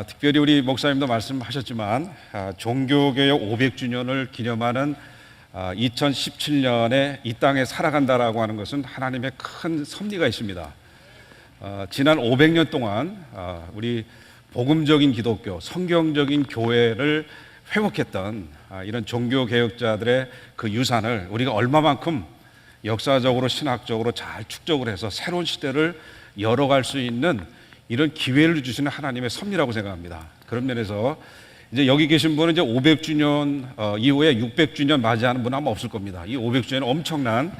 특별히 우리 목사님도 말씀하셨지만 종교개혁 500주년을 기념하는 2017년에 이 땅에 살아간다라고 하는 것은 하나님의 큰 섭리가 있습니다. 지난 500년 동안 우리 복음적인 기독교, 성경적인 교회를 회복했던 이런 종교개혁자들의 그 유산을 우리가 얼마만큼 역사적으로 신학적으로 잘 축적을 해서 새로운 시대를 열어갈 수 있는 이런 기회를 주시는 하나님의 섭리라고 생각합니다. 그런 면에서 이제 여기 계신 분은 이제 500주년 이후에 600주년 맞이하는 분은 아마 없을 겁니다. 이 500주년은 엄청난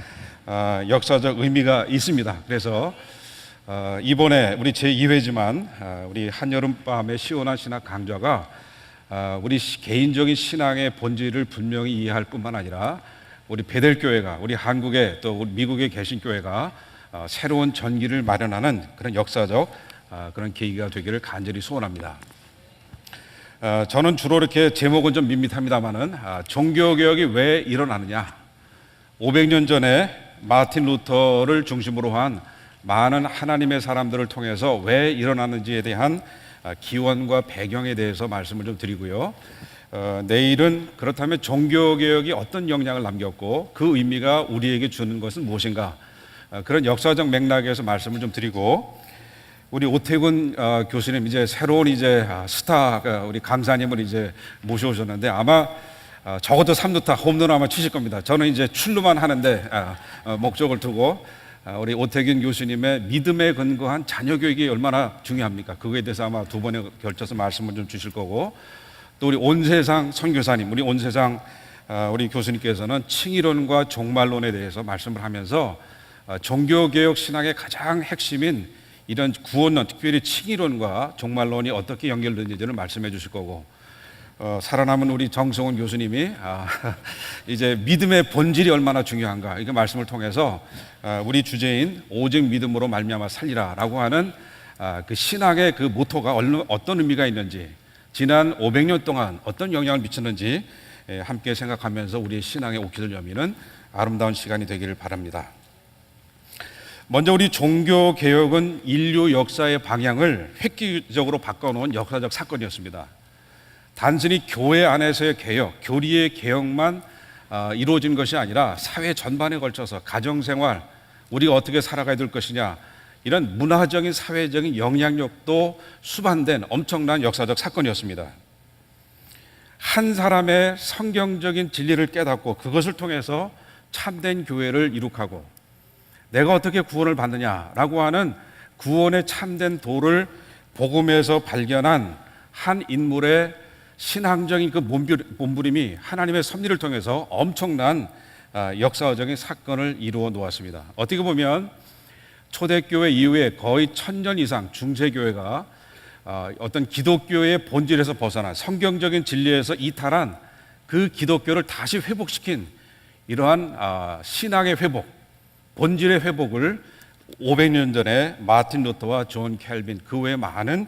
역사적 의미가 있습니다. 그래서 이번에 우리 제2회지만 우리 한여름밤의 시원한 신학 강좌가 우리 개인적인 신앙의 본질을 분명히 이해할 뿐만 아니라 우리 베델교회가 우리 한국에 또 우리 미국에 계신 교회가 새로운 전기를 마련하는 그런 역사적 그런 계기가 되기를 간절히 소원합니다. 저는 주로 이렇게 제목은 좀 밋밋합니다만은 종교개혁이 왜 일어나느냐, 500년 전에 마틴 루터를 중심으로 한 많은 하나님의 사람들을 통해서 왜 일어나는지에 대한 기원과 배경에 대해서 말씀을 좀 드리고요. 내일은 그렇다면 종교개혁이 어떤 영향을 남겼고 그 의미가 우리에게 주는 것은 무엇인가, 그런 역사적 맥락에서 말씀을 좀 드리고, 우리 오태근 교수님 이제 새로운 이제 스타 우리 강사님을 이제 모셔오셨는데 아마 적어도 3루타 홈런 아마 치실 겁니다. 저는 이제 출루만 하는데 목적을 두고 우리 오태균 교수님의 믿음에 근거한 자녀 교육이 얼마나 중요합니까? 그거에 대해서 아마 두 번에 걸쳐서 말씀을 좀 주실 거고, 또 우리 온세상 선교사님, 우리 온세상 우리 교수님께서는 칭의론과 종말론에 대해서 말씀을 하면서 종교개혁 신학의 가장 핵심인 이런 구원론, 특별히 칭의론과 종말론이 어떻게 연결되는지를 말씀해 주실 거고, 살아남은 우리 정성훈 교수님이 이제 믿음의 본질이 얼마나 중요한가, 이 말씀을 통해서 우리 주제인 오직 믿음으로 말미암아 살리라라고 하는 그 신학의 그 모토가 어떤 의미가 있는지, 지난 500년 동안 어떤 영향을 미쳤는지 함께 생각하면서 우리의 신앙의 오기를 여미는 아름다운 시간이 되기를 바랍니다. 먼저 우리 종교개혁은 인류 역사의 방향을 획기적으로 바꿔놓은 역사적 사건이었습니다. 단순히 교회 안에서의 개혁, 교리의 개혁만 이루어진 것이 아니라 사회 전반에 걸쳐서 가정생활, 우리가 어떻게 살아가야 될 것이냐, 이런 문화적인 사회적인 영향력도 수반된 엄청난 역사적 사건이었습니다. 한 사람의 성경적인 진리를 깨닫고 그것을 통해서 참된 교회를 이룩하고, 내가 어떻게 구원을 받느냐라고 하는 구원의 참된 도를 복음에서 발견한 한 인물의 신앙적인 그 몸부림이 하나님의 섭리를 통해서 엄청난 역사적인 사건을 이루어 놓았습니다. 어떻게 보면 초대교회 이후에 거의 1000년 이상 중세교회가 어떤 기독교의 본질에서 벗어난 성경적인 진리에서 이탈한 그 기독교를 다시 회복시킨 이러한 신앙의 회복, 본질의 회복을 500년 전에 마틴 루터와 존 켈빈, 그 외에 많은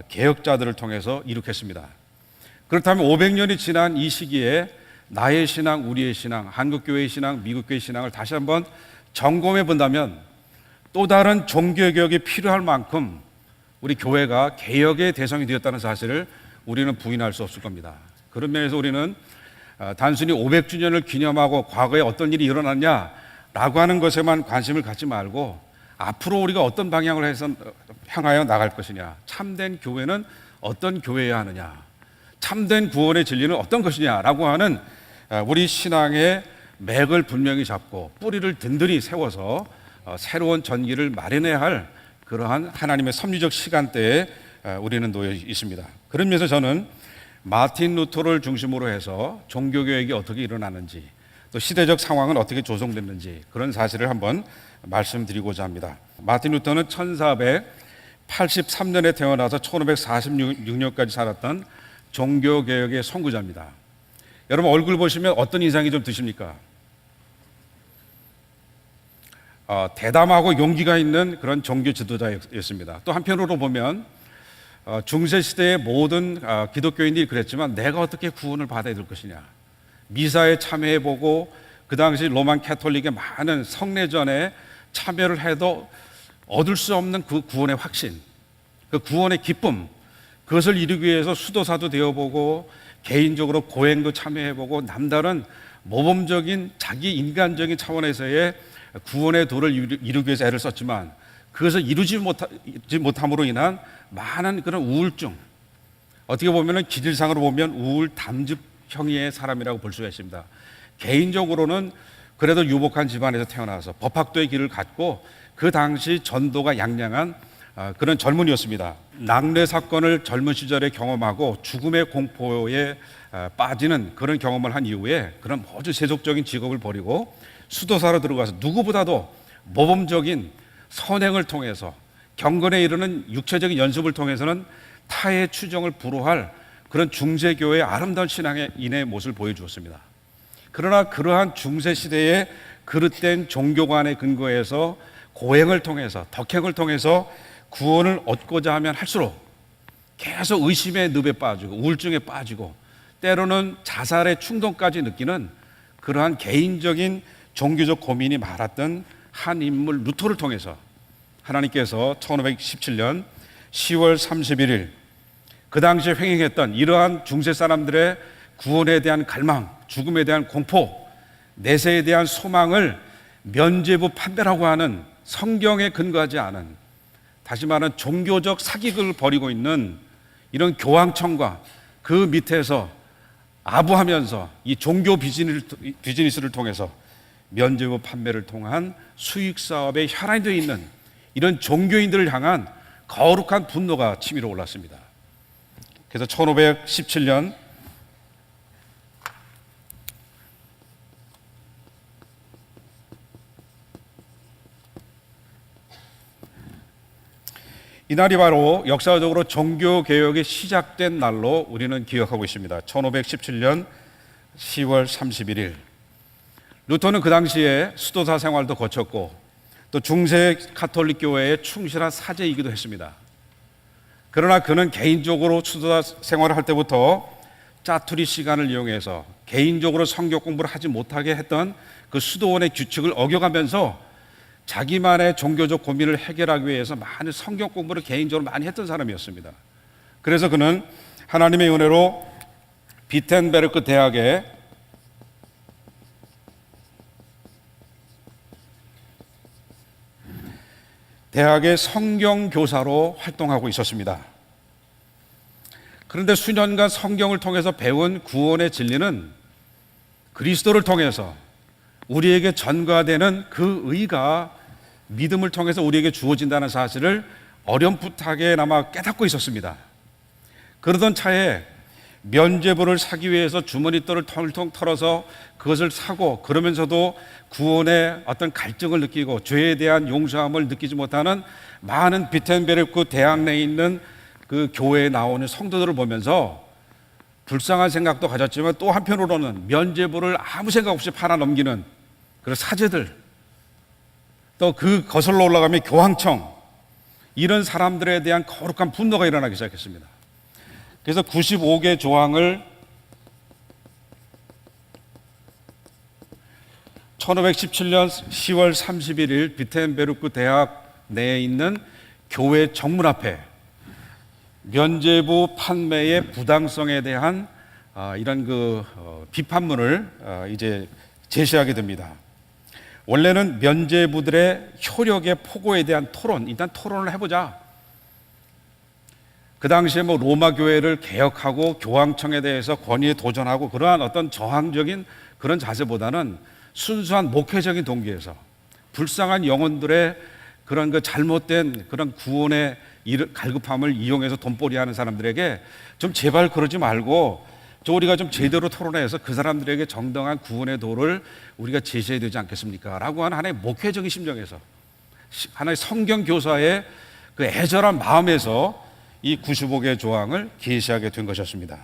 개혁자들을 통해서 이룩했습니다. 그렇다면 500년이 지난 이 시기에 나의 신앙, 우리의 신앙, 한국교회의 신앙, 미국교회의 신앙을 다시 한번 점검해 본다면 또 다른 종교개혁이 필요할 만큼 우리 교회가 개혁의 대상이 되었다는 사실을 우리는 부인할 수 없을 겁니다. 그런 면에서 우리는 단순히 500주년을 기념하고 과거에 어떤 일이 일어났냐 라고 하는 것에만 관심을 갖지 말고 앞으로 우리가 어떤 방향을 해서 향하여 나갈 것이냐, 참된 교회는 어떤 교회여야 하느냐, 참된 구원의 진리는 어떤 것이냐라고 하는 우리 신앙의 맥을 분명히 잡고 뿌리를 든든히 세워서 새로운 전기를 마련해야 할 그러한 하나님의 섭리적 시간대에 우리는 놓여 있습니다. 그런 면에서 저는 마틴 루터를 중심으로 해서 종교개혁이 어떻게 일어나는지, 또 시대적 상황은 어떻게 조성됐는지 그런 사실을 한번 말씀드리고자 합니다. 마틴 루터는 1483년에 태어나서 1546년까지 살았던 종교개혁의 선구자입니다. 여러분 얼굴 보시면 어떤 인상이 좀 드십니까? 대담하고 용기가 있는 그런 종교 지도자였습니다. 또 한편으로 보면 중세시대의 모든 기독교인들이 그랬지만 내가 어떻게 구원을 받아야 될 것이냐, 미사에 참여해보고 그 당시 로만 캐톨릭의 많은 성례전에 참여를 해도 얻을 수 없는 그 구원의 확신, 그 구원의 기쁨, 그것을 이루기 위해서 수도사도 되어보고 개인적으로 고행도 참여해보고 남다른 모범적인 자기 인간적인 차원에서의 구원의 도를 이루기 위해서 애를 썼지만 그것을 이루지 못함으로 인한 많은 그런 우울증, 어떻게 보면 기질상으로 보면 우울 담즙형의 사람이라고 볼 수가 있습니다. 개인적으로는 그래도 유복한 집안에서 태어나서 법학도의 길을 갔고 그 당시 전도가 양양한 그런 젊은이였습니다. 낙뢰 사건을 젊은 시절에 경험하고 죽음의 공포에 빠지는 그런 경험을 한 이후에 그런 모든 세속적인 직업을 버리고 수도사로 들어가서 누구보다도 모범적인 선행을 통해서 경건에 이르는 육체적인 연습을 통해서는 타의 추정을 불허할 그런 중세교회의 아름다운 신앙의 인의 모습을 보여주었습니다. 그러나 그러한 중세시대의 그릇된 종교관의 근거에서 고행을 통해서 덕행을 통해서 구원을 얻고자 하면 할수록 계속 의심의 늪에 빠지고 우울증에 빠지고 때로는 자살의 충동까지 느끼는 그러한 개인적인 종교적 고민이 많았던 한 인물 루터를 통해서 하나님께서 1517년 10월 31일 그 당시에 횡행했던 이러한 중세 사람들의 구원에 대한 갈망, 죽음에 대한 공포, 내세에 대한 소망을 면죄부 판배라고 하는 성경에 근거하지 않은, 다시 말하는 종교적 사기극을 벌이고 있는 이런 교황청과 그 밑에서 아부하면서 이 종교 비즈니스를 통해서 면죄부 판매를 통한 수익 사업에 혈안이 되어 있는 이런 종교인들을 향한 거룩한 분노가 치밀어 올랐습니다. 그래서 1517년 이날이 바로 역사적으로 종교개혁이 시작된 날로 우리는 기억하고 있습니다. 1517년 10월 31일 루터는 그 당시에 수도사 생활도 거쳤고 또 중세 가톨릭 교회의 충실한 사제이기도 했습니다. 그러나 그는 개인적으로 수도사 생활을 할 때부터 짜투리 시간을 이용해서 개인적으로 성경 공부를 하지 못하게 했던 그 수도원의 규칙을 어겨가면서 자기만의 종교적 고민을 해결하기 위해서 많은 성경 공부를 개인적으로 많이 했던 사람이었습니다. 그래서 그는 하나님의 은혜로 비텐베르크 대학의 성경 교사로 활동하고 있었습니다. 그런데 수년간 성경을 통해서 배운 구원의 진리는 그리스도를 통해서 우리에게 전가되는 그 의가 믿음을 통해서 우리에게 주어진다는 사실을 어렴풋하게나마 깨닫고 있었습니다. 그러던 차에 면죄부를 사기 위해서 주머니돈을 텅텅 털어서 그것을 사고 그러면서도 구원의 어떤 갈증을 느끼고 죄에 대한 용서함을 느끼지 못하는 많은 비텐베르크 대학 내에 있는 그 교회에 나오는 성도들을 보면서 불쌍한 생각도 가졌지만 또 한편으로는 면죄부를 아무 생각 없이 팔아 넘기는 그런 사제들, 또 그 거슬러 올라가면 교황청, 이런 사람들에 대한 거룩한 분노가 일어나기 시작했습니다. 그래서 95개 조항을 1517년 10월 31일 비텐베르크 대학 내에 있는 교회 정문 앞에 면죄부 판매의 부당성에 대한 이런 비판문을 이제 제시하게 됩니다. 원래는 면죄부들의 효력의 폭우에 대한 토론, 일단 토론을 해보자. 그 당시에 로마 교회를 개혁하고 교황청에 대해서 권위에 도전하고 그러한 어떤 저항적인 그런 자세보다는 순수한 목회적인 동기에서 불쌍한 영혼들의 그런 그 잘못된 그런 구원의 갈급함을 이용해서 돈벌이하는 사람들에게 좀 제발 그러지 말고 우리가 좀 제대로 토론해서 그 사람들에게 정당한 구원의 도를 우리가 제시해야 되지 않겠습니까? 라고 하는 하나의 목회적인 심정에서, 하나의 성경 교사의 그 애절한 마음에서 이 95개 조항을 계시하게 된 것이었습니다.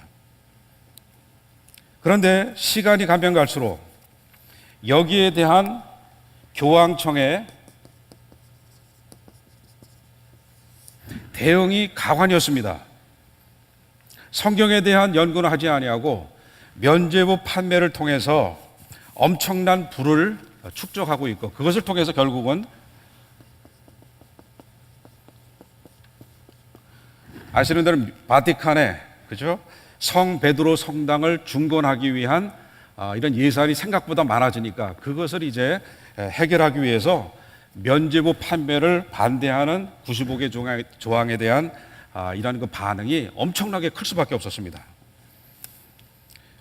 그런데 시간이 가면 갈수록 여기에 대한 교황청의 대응이 가관이었습니다. 성경에 대한 연구는 하지 아니하고 면죄부 판매를 통해서 엄청난 부를 축적하고 있고 그것을 통해서 결국은 아시는 대로 바티칸에 그죠? 성 베드로 성당을 중건하기 위한 이런 예산이 생각보다 많아지니까 그것을 이제 해결하기 위해서 면죄부 판매를 반대하는 95개 조항에 대한 이런 그 반응이 엄청나게 클 수밖에 없었습니다.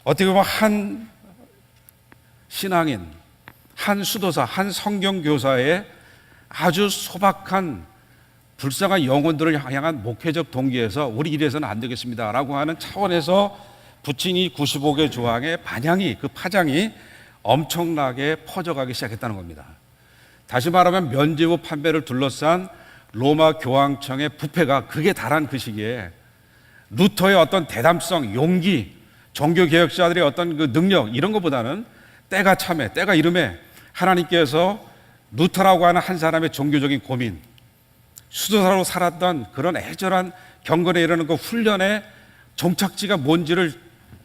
어떻게 보면 한 신앙인, 한 수도사, 한 성경교사의 아주 소박한 불쌍한 영혼들을 향한 목회적 동기에서 우리 이래서는 안 되겠습니다라고 하는 차원에서 붙인 이 95개 조항의 반향이, 그 파장이 엄청나게 퍼져가기 시작했다는 겁니다. 다시 말하면 면죄부 판매를 둘러싼 로마 교황청의 부패가 극에 달한 그 시기에 루터의 어떤 대담성, 용기, 종교개혁자들의 어떤 그 능력 이런 것보다는 때가 참에, 때가 이름에 하나님께서 루터라고 하는 한 사람의 종교적인 고민, 수도사로 살았던 그런 애절한 경건에 이르는 그 훈련의 종착지가 뭔지를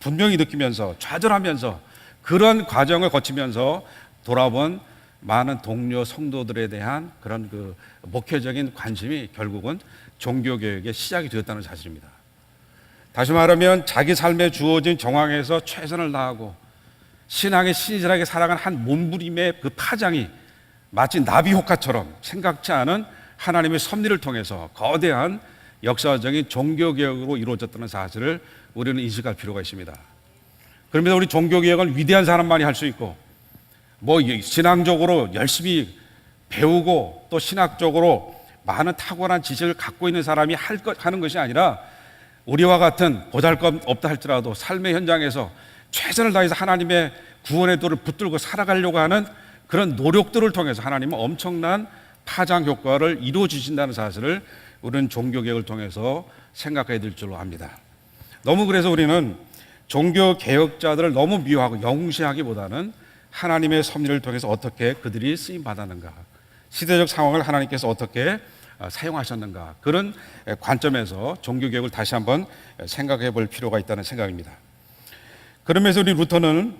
분명히 느끼면서 좌절하면서 그런 과정을 거치면서 돌아본 많은 동료 성도들에 대한 그런 그 목회적인 관심이 결국은 종교개혁의 시작이 되었다는 사실입니다. 다시 말하면 자기 삶에 주어진 정황에서 최선을 다하고 신앙의 신실하게 살아간 한 몸부림의 그 파장이 마치 나비 효과처럼 생각지 않은 하나님의 섭리를 통해서 거대한 역사적인 종교개혁으로 이루어졌다는 사실을 우리는 인식할 필요가 있습니다. 그러면서 우리 종교개혁은 위대한 사람만이 할 수 있고 뭐 신앙적으로 열심히 배우고 또 신학적으로 많은 탁월한 지식을 갖고 있는 사람이 하는 것이 아니라 우리와 같은 보잘것없다 할지라도 삶의 현장에서 최선을 다해서 하나님의 구원의 도를 붙들고 살아가려고 하는 그런 노력들을 통해서 하나님은 엄청난 파장 효과를 이루어 주신다는 사실을 우리는 종교개혁을 통해서 생각해야 될 줄로 압니다. 너무 그래서 우리는 종교개혁자들을 너무 미워하고 영웅시하기보다는 하나님의 섭리를 통해서 어떻게 그들이 쓰임받았는가, 시대적 상황을 하나님께서 어떻게 사용하셨는가, 그런 관점에서 종교개혁을 다시 한번 생각해 볼 필요가 있다는 생각입니다. 그러면서 우리 루터는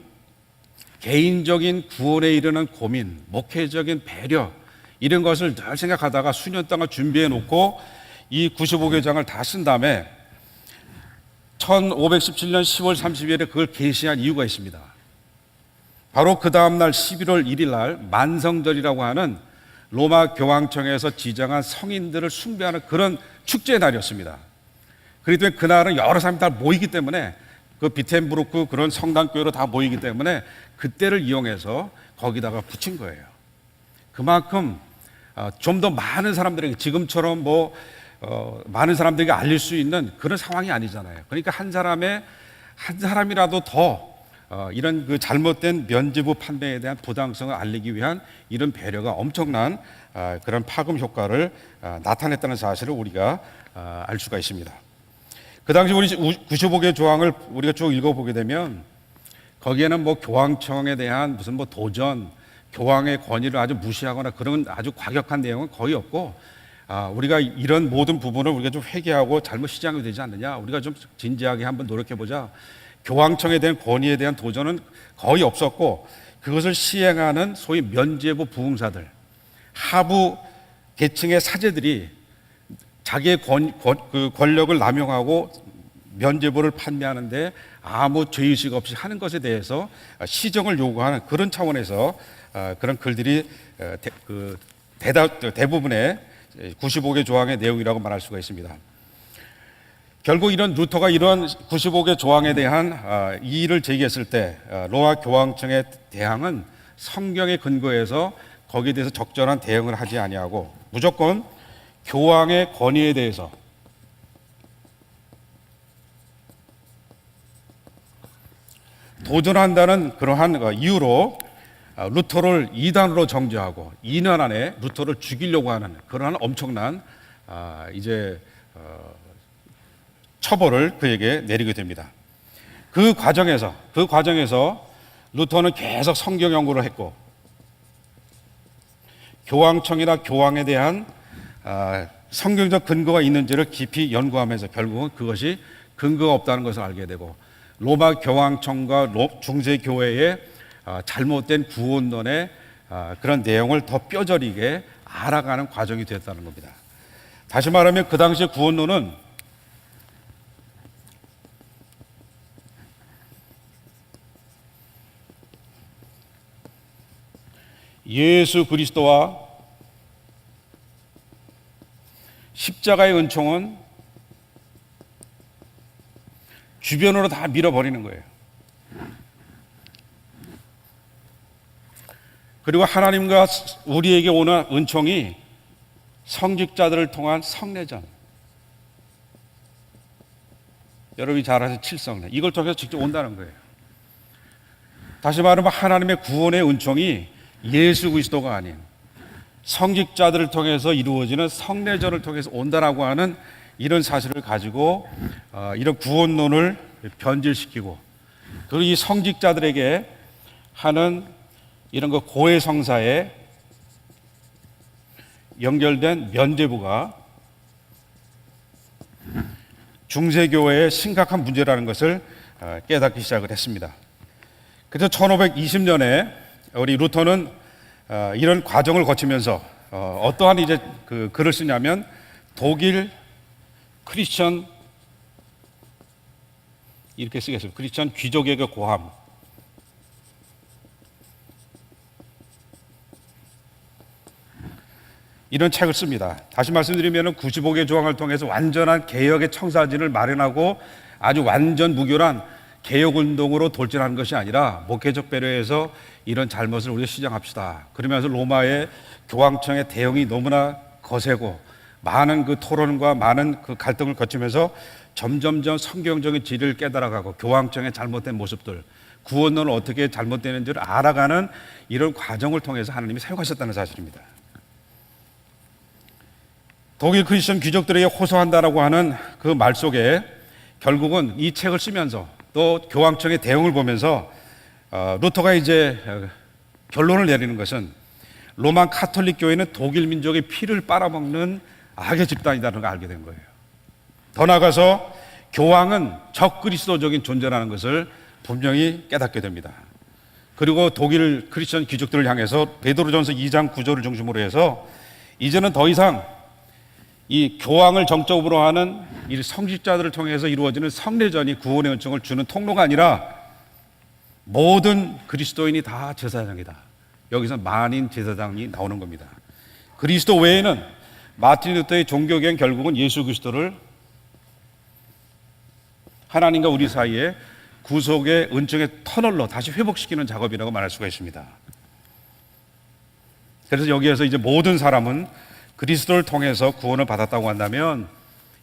개인적인 구원에 이르는 고민, 목회적인 배려 이런 것을 늘 생각하다가 수년 동안 준비해 놓고 이 95개 장을 다 쓴 다음에 1517년 10월 30일에 그걸 게시한 이유가 있습니다. 바로 그 다음날 11월 1일 날 만성절이라고 하는 로마 교황청에서 지정한 성인들을 숭배하는 그런 축제의 날이었습니다. 그렇기 때문에 그날은 여러 사람이 다 모이기 때문에 그 비텐부르크 그런 성당교회로 다 모이기 때문에 그때를 이용해서 거기다가 붙인 거예요. 그만큼 좀 더 많은 사람들에게 지금처럼 많은 사람들에게 알릴 수 있는 그런 상황이 아니잖아요. 그러니까 한 사람이라도 더 이런 그 잘못된 면죄부 판매에 대한 부당성을 알리기 위한 이런 배려가 엄청난 그런 파급 효과를 나타냈다는 사실을 우리가 알 수가 있습니다. 그 당시 우리 95개 조항을 우리가 쭉 읽어보게 되면 거기에는 교황청에 대한 무슨 도전, 교황의 권위를 아주 무시하거나 그런 아주 과격한 내용은 거의 없고 우리가 이런 모든 부분을 우리가 좀 회개하고 잘못 시작이 되지 않느냐, 우리가 좀 진지하게 한번 노력해보자. 교황청에 대한 권위에 대한 도전은 거의 없었고 그것을 시행하는 소위 면죄부 부흥사들, 하부 계층의 사제들이 자기의 권력을 남용하고 면죄부를 판매하는데 아무 죄의식 없이 하는 것에 대해서 시정을 요구하는 그런 차원에서 그런 글들이 대부분의 95개 조항의 내용이라고 말할 수가 있습니다. 결국 이런 루터가 이런 95개 조항에 대한 이의를 제기했을 때 로마 교황청의 대항은 성경에 근거해서 거기에 대해서 적절한 대응을 하지 아니하고 무조건 교황의 권위에 대해서 도전한다는 그러한 이유로 루터를 이단으로 정죄하고 2년 안에 루터를 죽이려고 하는 그러한 엄청난 처벌을 그에게 내리게 됩니다. 그 과정에서 루터는 계속 성경 연구를 했고 교황청이나 교황에 대한 성경적 근거가 있는지를 깊이 연구하면서 결국은 그것이 근거가 없다는 것을 알게 되고 로마 교황청과 중세교회의 잘못된 구원론의 그런 내용을 더 뼈저리게 알아가는 과정이 됐다는 겁니다. 다시 말하면 그 당시의 구원론은 예수 그리스도와 십자가의 은총은 주변으로 다 밀어버리는 거예요. 그리고 하나님과 우리에게 오는 은총이 성직자들을 통한 성례전, 여러분이 잘 아시는 칠성례, 이걸 통해서 직접 온다는 거예요. 다시 말하면 하나님의 구원의 은총이 예수 그리스도가 아닌 성직자들을 통해서 이루어지는 성례전을 통해서 온다라고 하는 이런 사실을 가지고 이런 구원론을 변질시키고, 그리고 이 성직자들에게 하는 이런 거 고해 성사에 연결된 면죄부가 중세교회의 심각한 문제라는 것을 깨닫기 시작을 했습니다. 그래서 1520년에 우리 루터는 이런 과정을 거치면서 어떠한 이제 그 글을 쓰냐면 독일 크리스천, 이렇게 쓰겠습니다. 크리스천 귀족에게 고함. 이런 책을 씁니다. 다시 말씀드리면 95개 조항을 통해서 완전한 개혁의 청사진을 마련하고 아주 완전 무교란 개혁운동으로 돌진하는 것이 아니라 목회적 배려에서 이런 잘못을 우리가 시정합시다. 그러면서 로마의 교황청의 대응이 너무나 거세고 많은 그 토론과 많은 그 갈등을 거치면서 점점점 성경적인 진리를 깨달아가고 교황청의 잘못된 모습들, 구원론을 어떻게 잘못되는지를 알아가는 이런 과정을 통해서 하나님이 사용하셨다는 사실입니다. 독일 크리스천 귀족들에게 호소한다라고 하는 그 말 속에 결국은 이 책을 쓰면서 또 교황청의 대응을 보면서 루터가 이제 결론을 내리는 것은 로마 카톨릭 교회는 독일 민족의 피를 빨아먹는 악의 집단이라는 걸 알게 된 거예요. 더 나아가서 교황은 적그리스도적인 존재라는 것을 분명히 깨닫게 됩니다. 그리고 독일 크리스천 귀족들을 향해서 베드로전서 2장 9절을 중심으로 해서 이제는 더 이상 이 교황을 정적으로 하는 이 성직자들을 통해서 이루어지는 성례전이 구원의 은총을 주는 통로가 아니라 모든 그리스도인이 다 제사장이다. 여기서 만인 제사장이 나오는 겁니다. 그리스도 외에는 마틴 루터의 종교개혁 결국은 예수 그리스도를 하나님과 우리 사이에 구속의 은총의 터널로 다시 회복시키는 작업이라고 말할 수가 있습니다. 그래서 여기에서 이제 모든 사람은 그리스도를 통해서 구원을 받았다고 한다면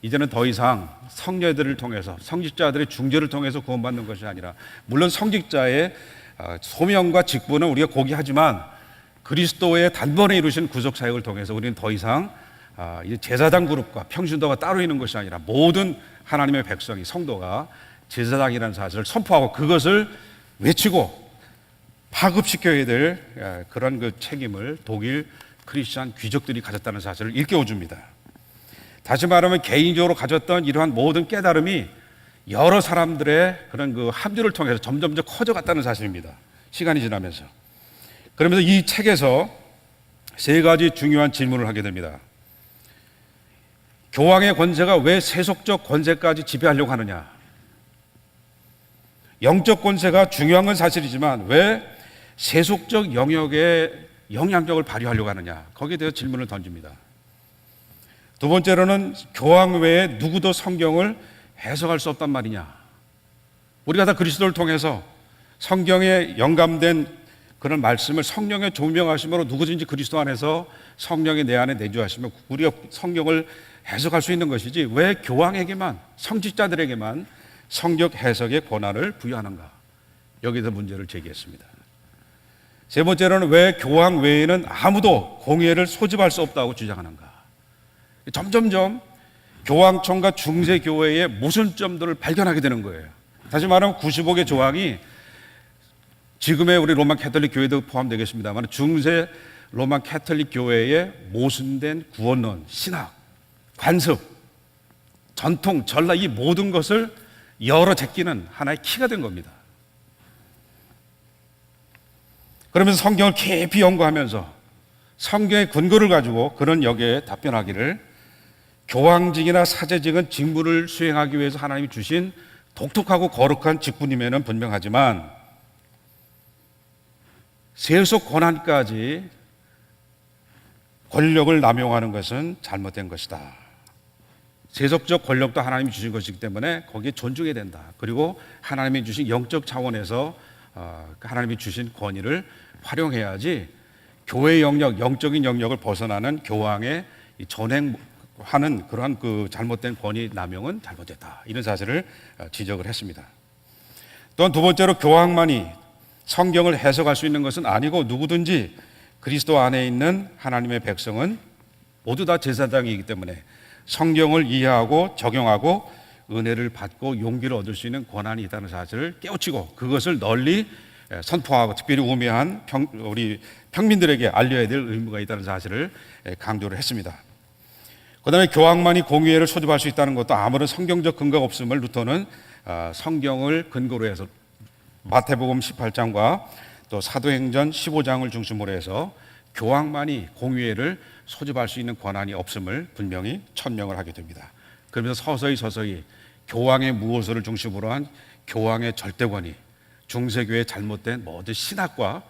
이제는 더 이상 성례들을 통해서 성직자들의 중재를 통해서 구원받는 것이 아니라, 물론 성직자의 소명과 직분은 우리가 고귀하지만 그리스도의 단번에 이루신 구속 사역을 통해서 우리는 더 이상 이제 제사장 그룹과 평신도가 따로 있는 것이 아니라 모든 하나님의 백성이, 성도가 제사장이라는 사실을 선포하고 그것을 외치고 파급시켜야 될 그런 그 책임을 독일 크리스천 귀족들이 가졌다는 사실을 일깨워 줍니다. 다시 말하면 개인적으로 가졌던 이러한 모든 깨달음이 여러 사람들의 그런 그 합류를 통해서 점점 더 커져갔다는 사실입니다. 시간이 지나면서. 그러면서 이 책에서 세 가지 중요한 질문을 하게 됩니다. 교황의 권세가 왜 세속적 권세까지 지배하려고 하느냐? 영적 권세가 중요한 건 사실이지만 왜 세속적 영역에 영향력을 발휘하려고 하느냐? 거기에 대해서 질문을 던집니다. 두 번째로는 교황 외에 누구도 성경을 해석할 수 없단 말이냐? 우리가 다 그리스도를 통해서 성경에 영감된 그런 말씀을 성령의 조명하심으로 누구든지 그리스도 안에서 성령이 내 안에 내주하시면 우리가 성경을 해석할 수 있는 것이지 왜 교황에게만, 성직자들에게만 성경 해석의 권한을 부여하는가? 여기서 문제를 제기했습니다. 세 번째로는 왜 교황 외에는 아무도 공예를 소집할 수 없다고 주장하는가? 점점점 교황청과 중세교회의 모순점들을 발견하게 되는 거예요. 다시 말하면 95개 조항이 지금의 우리 로마 캐톨릭 교회도 포함되겠습니다만 중세 로마 캐톨릭 교회의 모순된 구원론, 신학, 관습, 전통, 전라 이 모든 것을 열어 제끼는 하나의 키가 된 겁니다. 그러면서 성경을 깊이 연구하면서 성경의 근거를 가지고 그런 여기에 답변하기를 교황직이나 사제직은 직무를 수행하기 위해서 하나님이 주신 독특하고 거룩한 직분임에는 분명하지만 세속 권한까지 권력을 남용하는 것은 잘못된 것이다. 세속적 권력도 하나님이 주신 것이기 때문에 거기에 존중해야 된다. 그리고 하나님이 주신 영적 차원에서 하나님이 주신 권위를 활용해야지 교회 영역, 영적인 영역을 벗어나는 교황의 전행하는 그러한 그 잘못된 권위 남용은 잘못됐다. 이런 사실을 지적을 했습니다. 또한 두 번째로 교황만이 성경을 해석할 수 있는 것은 아니고 누구든지 그리스도 안에 있는 하나님의 백성은 모두 다 제사장이기 때문에 성경을 이해하고 적용하고 은혜를 받고 용기를 얻을 수 있는 권한이 있다는 사실을 깨우치고 그것을 널리 선포하고 특별히 우매한 우리 평민들에게 알려야 될 의무가 있다는 사실을 강조를 했습니다. 그 다음에 교황만이 공의회를 소집할 수 있다는 것도 아무런 성경적 근거가 없음을 루터는 성경을 근거로 해서 마태복음 18장과 또 사도행전 15장을 중심으로 해서 교황만이 공의회를 소집할 수 있는 권한이 없음을 분명히 천명을 하게 됩니다. 그러면서 서서히 교황의 무엇을 중심으로 한 교황의 절대권이 중세교회의 잘못된 모든 신학과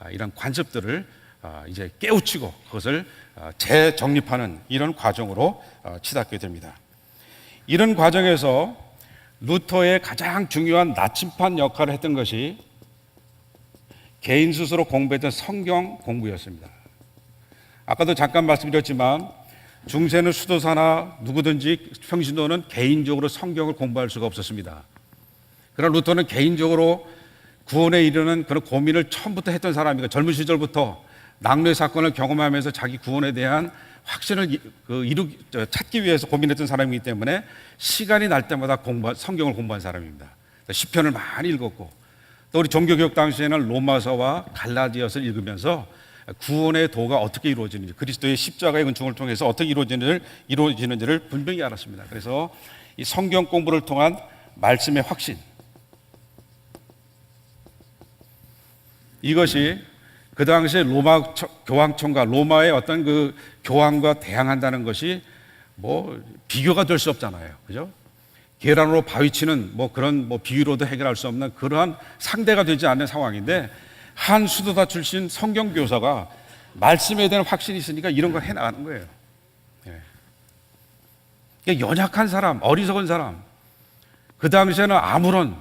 이런 관습들을 이제 깨우치고 그것을 재정립하는 이런 과정으로 치닫게 됩니다. 이런 과정에서 루터의 가장 중요한 나침반 역할을 했던 것이 개인 스스로 공부했던 성경 공부였습니다. 아까도 잠깐 말씀드렸지만 중세는 수도사나 누구든지 평신도는 개인적으로 성경을 공부할 수가 없었습니다. 그러나 루터는 개인적으로 구원에 이르는 그런 고민을 처음부터 했던 사람이고 젊은 시절부터 낙뢰 사건을 경험하면서 자기 구원에 대한 확신을 찾기 위해서 고민했던 사람이기 때문에 시간이 날 때마다 성경을 공부한 사람입니다. 시편을 많이 읽었고 또 우리 종교개혁 당시에는 로마서와 갈라디아서를 읽으면서 구원의 도가 어떻게 이루어지는지 그리스도의 십자가의 은총을 통해서 어떻게 이루어지는지를 분명히 알았습니다. 그래서 이 성경 공부를 통한 말씀의 확신 이것이 그 당시에 로마 교황청과 로마의 어떤 그 교황과 대항한다는 것이 뭐 비교가 될 수 없잖아요. 그죠? 계란으로 바위치는 뭐 그런 뭐 비유로도 해결할 수 없는 그러한 상대가 되지 않는 상황인데 한 수도사 출신 성경 교사가 말씀에 대한 확신이 있으니까 이런 걸 해나가는 거예요. 예. 연약한 사람, 어리석은 사람. 그 당시에는 아무런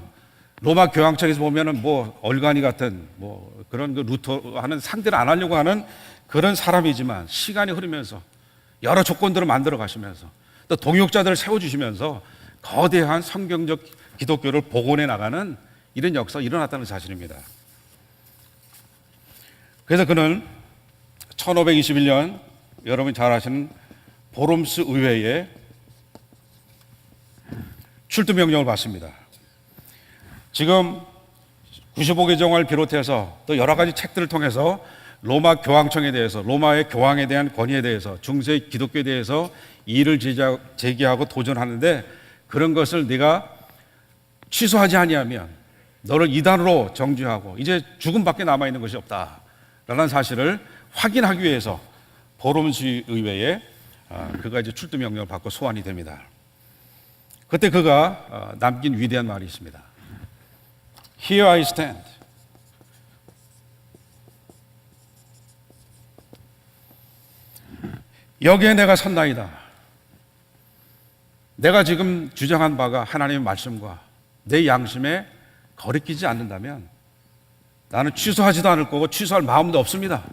로마 교황청에서 보면은 뭐 얼간이 같은 뭐 그런 그 루터 하는 상대를 안 하려고 하는 그런 사람이지만 시간이 흐르면서 여러 조건들을 만들어 가시면서 또 동역자들을 세워주시면서 거대한 성경적 기독교를 복원해 나가는 이런 역사가 일어났다는 사실입니다. 그래서 그는 1521년 여러분이 잘 아시는 보름스 의회에 출두 명령을 받습니다. 지금 95개 정을 비롯해서 또 여러 가지 책들을 통해서 로마 교황청에 대해서 로마의 교황에 대한 권위에 대해서 중세 기독교에 대해서 이의를 제기하고 도전하는데 그런 것을 네가 취소하지 아니하면 너를 이단으로 정죄하고 이제 죽음밖에 남아있는 것이 없다라는 사실을 확인하기 위해서 보름스 의회에 그가 이제 출두 명령을 받고 소환이 됩니다. 그때 그가 남긴 위대한 말이 있습니다. Here I stand. 여기에 내가 선나이다. 내가 지금 주장한 바가 하나님의 말씀과 내 양심에 거리끼지 않는다면 나는 취소하지도 않을 거고 취소할 마음도 없습니다.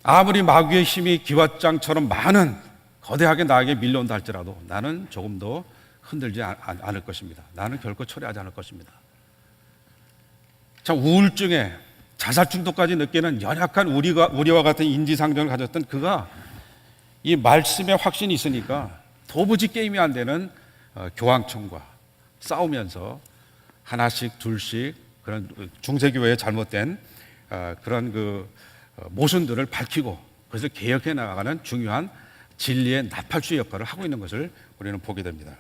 아무리 마귀의 힘이 기왓장처럼 많은 거대하게 나에게 밀려온다 할지라도 나는 조금도 흔들지 않을 것입니다. 나는 결코 철회하지 않을 것입니다. 참 우울증에 자살 중독까지 느끼는 연약한 우리와 같은 인지상정을 가졌던 그가 이 말씀에 확신이 있으니까 도무지 게임이 안 되는 교황청과 싸우면서 하나씩 둘씩 그런 중세교회의 잘못된 그런 그 모순들을 밝히고 그것을 개혁해 나가는 중요한 진리의 나팔수의 역할을 하고 있는 것을 우리는 보게 됩니다.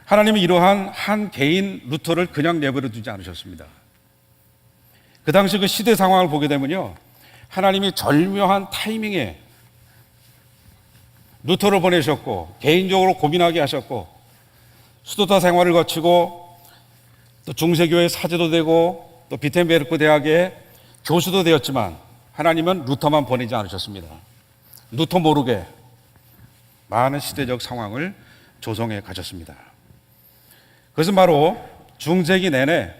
하나님이 이러한 한 개인 루터를 그냥 내버려 두지 않으셨습니다. 그 당시 그 시대 상황을 보게 되면요, 하나님이 절묘한 타이밍에 루터를 보내셨고 개인적으로 고민하게 하셨고 수도사 생활을 거치고 또 중세교회 사제도 되고 또 비텐베르크 대학의 교수도 되었지만 하나님은 루터만 보내지 않으셨습니다. 루터 모르게 많은 시대적 상황을 조성해 가셨습니다. 그것은 바로 중세기 내내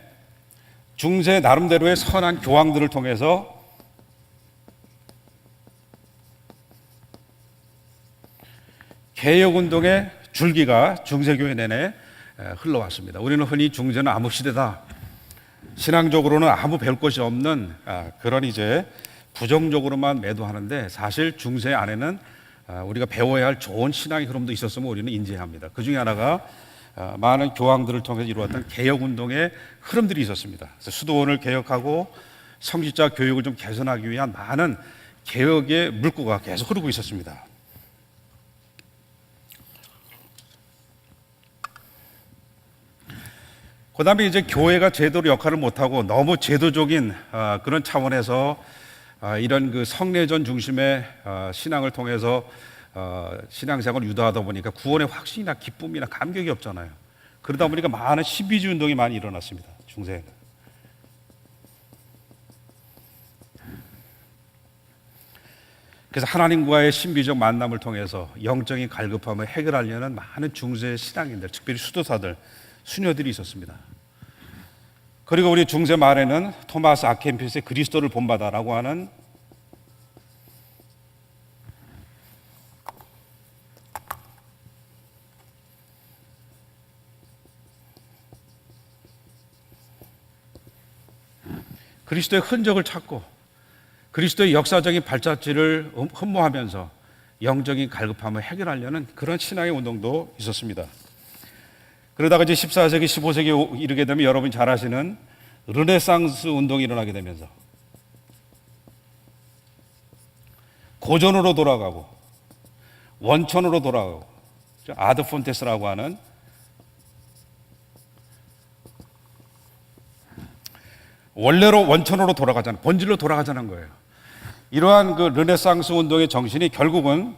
중세 나름대로의 선한 교황들을 통해서 개혁운동의 줄기가 중세교회 내내 흘러왔습니다. 우리는 흔히 중세는 암흑시대다, 신앙적으로는 아무 배울 것이 없는 그런 이제 부정적으로만 매도하는데, 사실 중세 안에는 우리가 배워야 할 좋은 신앙의 흐름도 있었음을 우리는 인지해야 합니다. 그 중에 하나가 많은 교황들을 통해서 이루어졌던 개혁운동의 흐름들이 있었습니다. 그래서 수도원을 개혁하고 성직자 교육을 좀 개선하기 위한 많은 개혁의 물꼬가 계속 흐르고 있었습니다. 그 다음에 이제 교회가 제대로 역할을 못하고 너무 제도적인 그런 차원에서 이런 그 성례전 중심의 신앙을 통해서 신앙생활을 유도하다 보니까 구원의 확신이나 기쁨이나 감격이 없잖아요. 그러다 보니까 많은 신비주의 운동이 많이 일어났습니다. 중세에는. 그래서 하나님과의 신비적 만남을 통해서 영적인 갈급함을 해결하려는 많은 중세 신앙인들, 특별히 수도사들, 수녀들이 있었습니다. 그리고 우리 중세 말에는 토마스 아켄피스의 그리스도를 본받아라고 하는 그리스도의 흔적을 찾고 그리스도의 역사적인 발자취를 흠모하면서 영적인 갈급함을 해결하려는 그런 신앙의 운동도 있었습니다. 그러다가 이제 14세기, 15세기에 이르게 되면 여러분이 잘 아시는 르네상스 운동이 일어나게 되면서 고전으로 돌아가고 원천으로 돌아가고 아드 폰테스라고 하는 원래로 원천으로 돌아가자는, 본질로 돌아가자는 거예요. 이러한 그 르네상스 운동의 정신이 결국은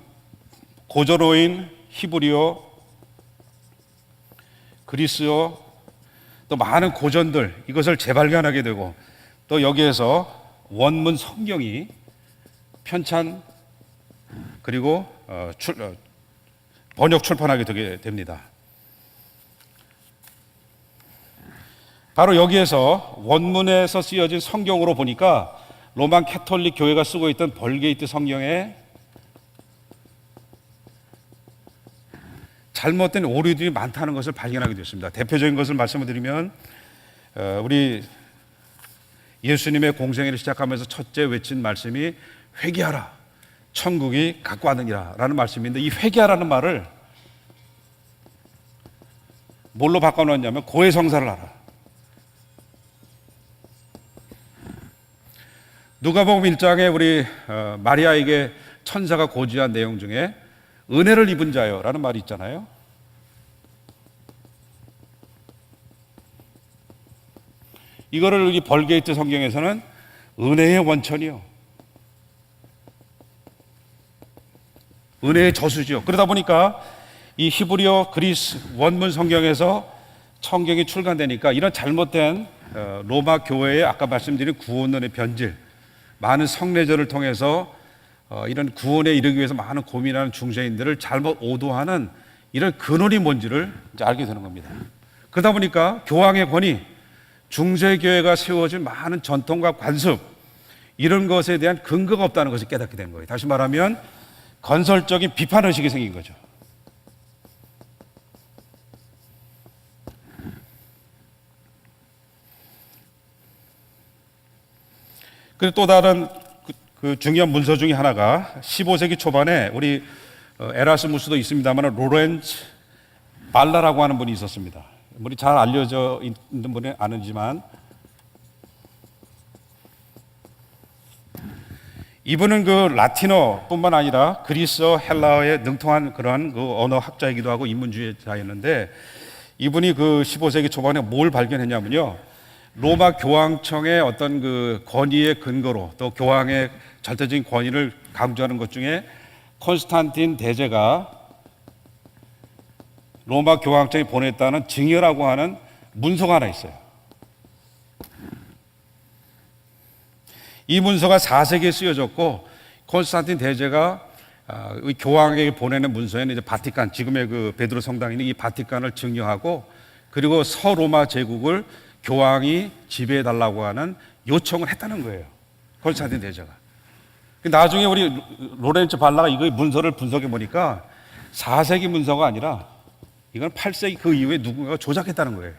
고전어인 히브리어, 그리스어, 또 많은 고전들, 이것을 재발견하게 되고 또 여기에서 원문 성경이 편찬 그리고 번역 출판하게 되게 됩니다. 바로 여기에서 원문에서 쓰여진 성경으로 보니까 로만 캐톨릭 교회가 쓰고 있던 벌게이트 성경에 잘못된 오류들이 많다는 것을 발견하게 됐습니다. 대표적인 것을 말씀을 드리면 우리 예수님의 공생애를 시작하면서 첫째 외친 말씀이 회개하라, 천국이 가까웠느니라 라는 말씀인데, 이 회개하라는 말을 뭘로 바꿔놓았냐면 고해성사를 하라. 누가복음 1장에 우리 마리아에게 천사가 고지한 내용 중에 은혜를 입은 자요 라는 말이 있잖아요. 이거를 이 벌게이트 성경에서는 은혜의 원천이요, 은혜의 저수지요. 그러다 보니까 이 히브리어 그리스 원문 성경에서 성경이 출간되니까 이런 잘못된 로마 교회의 아까 말씀드린 구원론의 변질, 많은 성례절을 통해서 이런 구원에 이르기 위해서 많은 고민하는 중세인들을 잘못 오도하는 이런 근원이 뭔지를 이제 알게 되는 겁니다. 그러다 보니까 교황의 권위, 중세교회가 세워진 많은 전통과 관습, 이런 것에 대한 근거가 없다는 것을 깨닫게 된 거예요. 다시 말하면 건설적인 비판의식이 생긴 거죠. 그리고 또 다른 그 중요한 문서 중에 하나가 15세기 초반에 우리 에라스무스도 있습니다만 로렌츠 발라라고 하는 분이 있었습니다. 우리 잘 알려져 있는 분은 아니지만 이분은 그 라틴어뿐만 아니라 그리스어, 헬라어에 능통한 그러한 그 언어 학자이기도 하고 인문주의자였는데, 이분이 그 15세기 초반에 뭘 발견했냐면요, 로마 교황청의 어떤 그 권위의 근거로 또 교황의 절대적인 권위를 강조하는 것 중에 콘스탄틴 대제가 로마 교황청에 보냈다는 증여라고 하는 문서가 하나 있어요. 이 문서가 4세기에 쓰여졌고 콘스탄틴 대제가 교황에게 보내는 문서에는 이제 바티칸, 지금의 그 베드로 성당이 있는 이 바티칸을 증여하고 그리고 서로마 제국을 교황이 지배해 달라고 하는 요청을 했다는 거예요. 콘스탄틴 대제가. 나중에 우리 로렌츠 발라가 이거 문서를 분석해 보니까 4세기 문서가 아니라 이건 8세기 그 이후에 누군가가 조작했다는 거예요.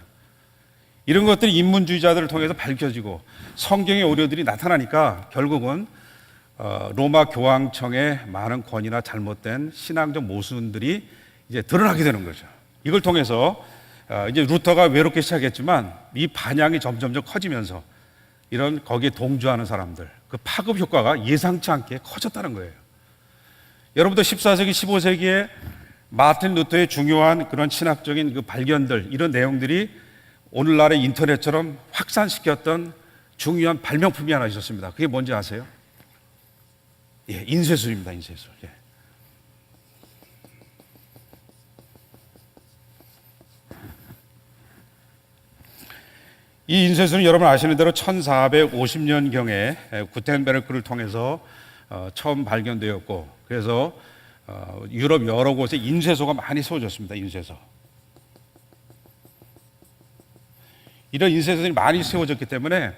이런 것들이 인문주의자들을 통해서 밝혀지고 성경의 오류들이 나타나니까 결국은 로마 교황청의 많은 권위나 잘못된 신앙적 모순들이 이제 드러나게 되는 거죠. 이걸 통해서 이제 루터가 외롭게 시작했지만 이 반향이 점점점 커지면서 이런 거기에 동조하는 사람들 그 파급 효과가 예상치 않게 커졌다는 거예요. 여러분도 14세기, 15세기에 마틴 루터의 중요한 그런 신학적인 그 발견들 이런 내용들이 오늘날의 인터넷처럼 확산시켰던 중요한 발명품이 하나 있었습니다. 그게 뭔지 아세요? 예, 인쇄술입니다. 인쇄술. 예. 이 인쇄술은 여러분 아시는 대로 1450년경에 구텐베르크를 통해서 처음 발견되었고 그래서 유럽 여러 곳에 인쇄소가 많이 세워졌습니다. 인쇄소. 이런 인쇄소들이 많이 세워졌기 때문에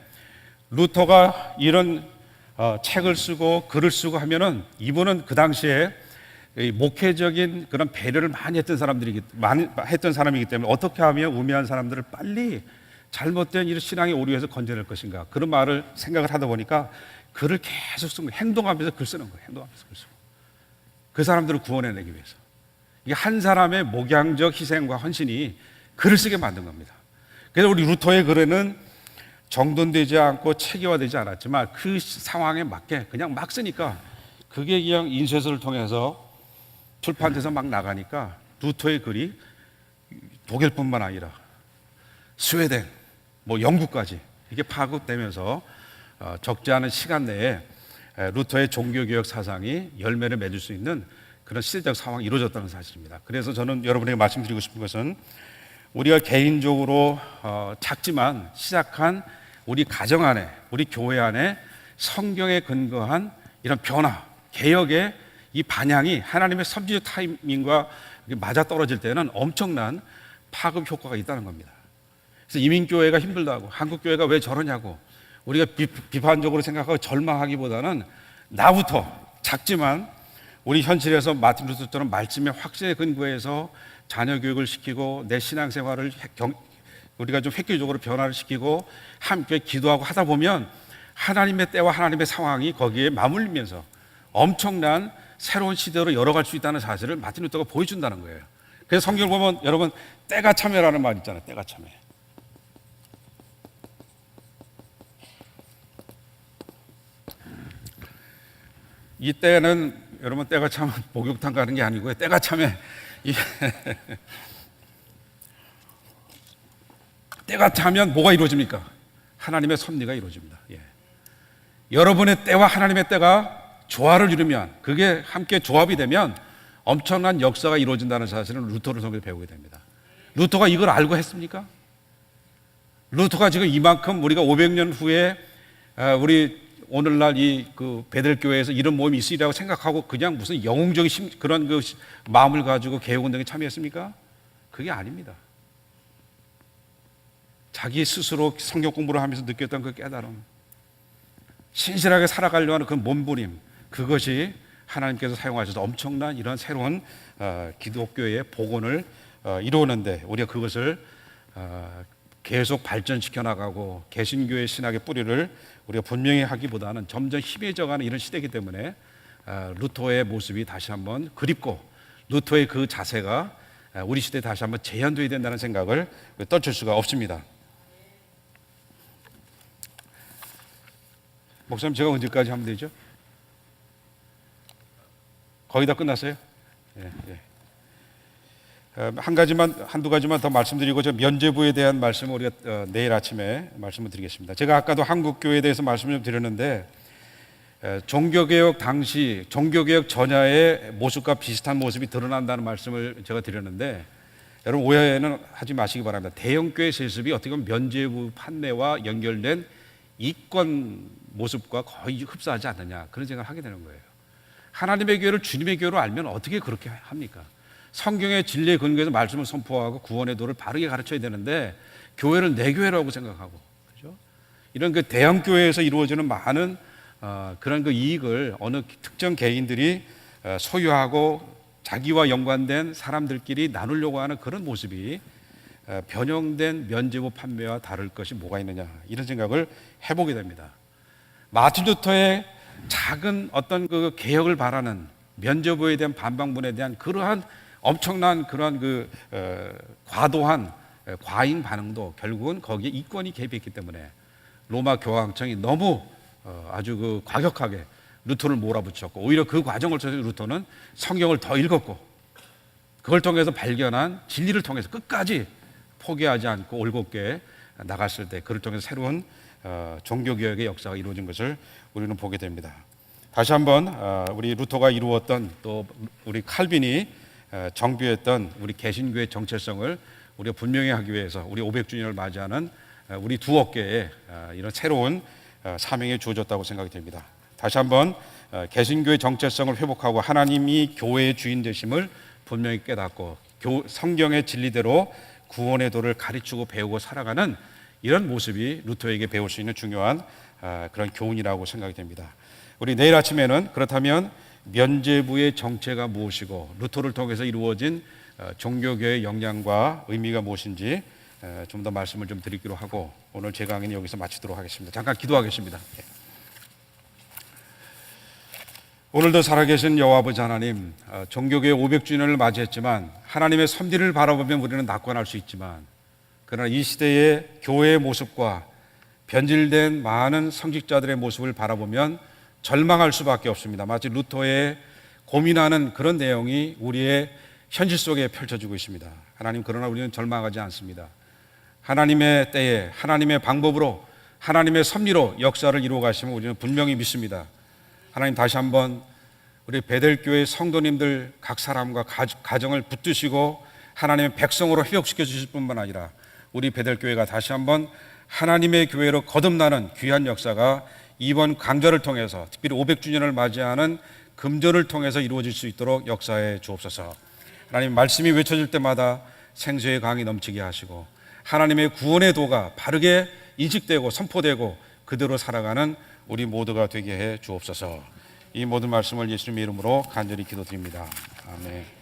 루터가 이런 책을 쓰고 글을 쓰고 하면은 이분은 그 당시에 목회적인 그런 배려를 많이 했던 사람이기 때문에 어떻게 하면 우매한 사람들을 빨리 잘못된 이런 신앙의 오류에서 건져낼 것인가 그런 말을 생각을 하다 보니까 글을 계속 쓰는 거예요. 행동하면서 글 쓰는 거예요. 행동하면서 글 쓰고 그 사람들을 구원해내기 위해서 이게 한 사람의 목양적 희생과 헌신이 글을 쓰게 만든 겁니다. 그래서 우리 루터의 글에는 정돈되지 않고 체계화되지 않았지만 그 상황에 맞게 그냥 막 쓰니까 그게 그냥 인쇄소를 통해서 출판돼서 막 나가니까 루터의 글이 독일뿐만 아니라 스웨덴, 영국까지 이게 파급되면서 적지 않은 시간 내에 루터의 종교개혁 사상이 열매를 맺을 수 있는 그런 시대적 상황이 이루어졌다는 사실입니다. 그래서 저는 여러분에게 말씀드리고 싶은 것은 우리가 개인적으로 작지만 시작한 우리 가정 안에, 우리 교회 안에 성경에 근거한 이런 변화, 개혁의 이 반향이 하나님의 섭리적 타이밍과 맞아떨어질 때는 엄청난 파급 효과가 있다는 겁니다. 그래서 이민교회가 힘들다고, 한국교회가 왜 저러냐고 우리가 비판적으로 생각하고 절망하기보다는 나부터 작지만 우리 현실에서 마틴 루터처럼 말씀의 확신에 근거해서 자녀 교육을 시키고 내 신앙생활을 우리가 좀 획기적으로 변화를 시키고 함께 기도하고 하다 보면 하나님의 때와 하나님의 상황이 거기에 맞물리면서 엄청난 새로운 시대로 열어갈 수 있다는 사실을 마틴 루터가 보여준다는 거예요. 그래서 성경을 보면 여러분 때가 참여라는 말 있잖아요. 때가 참여. 이 때는 여러분 때가 차면 목욕탕 가는 게 아니고요. 때가 차면 때가 차면 뭐가 이루어집니까? 하나님의 섭리가 이루어집니다. 예. 여러분의 때와 하나님의 때가 조화를 이루면 그게 함께 조합이 되면 엄청난 역사가 이루어진다는 사실을 루터를 통해서 배우게 됩니다. 루터가 이걸 알고 했습니까? 루터가 지금 이만큼 우리가 500년 후에 우리 오늘날 그 베델교회에서 이런 모임이 있으리라고 생각하고 그냥 무슨 영웅적인 그런 그 마음을 가지고 개혁운동에 참여했습니까? 그게 아닙니다. 자기 스스로 성경 공부를 하면서 느꼈던 그 깨달음, 신실하게 살아가려고 하는 그 몸부림, 그것이 하나님께서 사용하셔서 엄청난 이런 새로운 기독교의 복원을 이루는데 우리가 그것을 계속 발전시켜 나가고 개신교의 신학의 뿌리를 우리가 분명히 하기보다는 점점 희미해져가는 이런 시대이기 때문에 루터의 모습이 다시 한번 그립고 루터의 그 자세가 우리 시대에 다시 한번 재현되어야 된다는 생각을 떨칠 수가 없습니다. 목사님, 제가 언제까지 하면 되죠? 거의 다 끝났어요? 예, 예. 한두 가지만 더 말씀드리고 저 면죄부에 대한 말씀을 우리가 내일 아침에 말씀을 드리겠습니다. 제가 아까도 한국교회에 대해서 말씀을 좀 드렸는데 종교개혁 당시 종교개혁 전야의 모습과 비슷한 모습이 드러난다는 말씀을 제가 드렸는데 여러분 오해는 하지 마시기 바랍니다. 대형교회 세습이 어떻게 보면 면죄부 판례와 연결된 이권 모습과 거의 흡사하지 않느냐 그런 생각을 하게 되는 거예요. 하나님의 교회를 주님의 교회로 알면 어떻게 그렇게 합니까? 성경의 진리에 근거해서 말씀을 선포하고 구원의 도를 바르게 가르쳐야 되는데 교회를 내 교회라고 생각하고, 그렇죠? 이런 그 대형 교회에서 이루어지는 많은 그런 그 이익을 어느 특정 개인들이 소유하고 자기와 연관된 사람들끼리 나누려고 하는 그런 모습이 변형된 면죄부 판매와 다를 것이 뭐가 있느냐 이런 생각을 해보게 됩니다. 마틴 루터의 작은 어떤 그 개혁을 바라는 면죄부에 대한 반박문에 대한 그러한 엄청난 그러한 그 과도한 과잉 반응도 결국은 거기에 이권이 개입했기 때문에 로마 교황청이 너무 아주 그 과격하게 루터를 몰아붙였고, 오히려 그 과정을 통해서 루터는 성경을 더 읽었고 그걸 통해서 발견한 진리를 통해서 끝까지 포기하지 않고 올곧게 나갔을 때 그를 통해서 새로운 종교개혁의 역사가 이루어진 것을 우리는 보게 됩니다. 다시 한번 우리 루터가 이루었던 또 우리 칼빈이 정비했던 우리 개신교의 정체성을 우리가 분명히 하기 위해서 우리 500주년을 맞이하는 우리 두 어깨에 이런 새로운 사명이 주어졌다고 생각이 됩니다. 다시 한번 개신교의 정체성을 회복하고 하나님이 교회의 주인 되심을 분명히 깨닫고 성경의 진리대로 구원의 도를 가르치고 배우고 살아가는 이런 모습이 루터에게 배울 수 있는 중요한 그런 교훈이라고 생각이 됩니다. 우리 내일 아침에는 그렇다면 면죄부의 정체가 무엇이고 루터를 통해서 이루어진 종교교의 역량과 의미가 무엇인지 좀 더 말씀을 좀 드리기로 하고 오늘 제 강의는 여기서 마치도록 하겠습니다. 잠깐 기도하겠습니다. 오늘도 살아계신 여호와 아버지 하나님, 종교교회 500주년을 맞이했지만 하나님의 섭리를 바라보면 우리는 낙관할 수 있지만 그러나 이 시대의 교회의 모습과 변질된 많은 성직자들의 모습을 바라보면 절망할 수밖에 없습니다. 마치 루터의 고민하는 그런 내용이 우리의 현실 속에 펼쳐지고 있습니다. 하나님, 그러나 우리는 절망하지 않습니다. 하나님의 때에 하나님의 방법으로 하나님의 섭리로 역사를 이루어 가시면 우리는 분명히 믿습니다. 하나님, 다시 한번 우리 베델교회 성도님들 각 사람과 가정을 붙드시고 하나님의 백성으로 회복시켜 주실 뿐만 아니라 우리 베델교회가 다시 한번 하나님의 교회로 거듭나는 귀한 역사가 이번 강좌를 통해서 특별히 500주년을 맞이하는 금전을 통해서 이루어질 수 있도록 역사해 주옵소서. 하나님, 말씀이 외쳐질 때마다 생수의 강이 넘치게 하시고 하나님의 구원의 도가 바르게 인식되고 선포되고 그대로 살아가는 우리 모두가 되게 해 주옵소서. 이 모든 말씀을 예수님의 이름으로 간절히 기도드립니다. 아멘.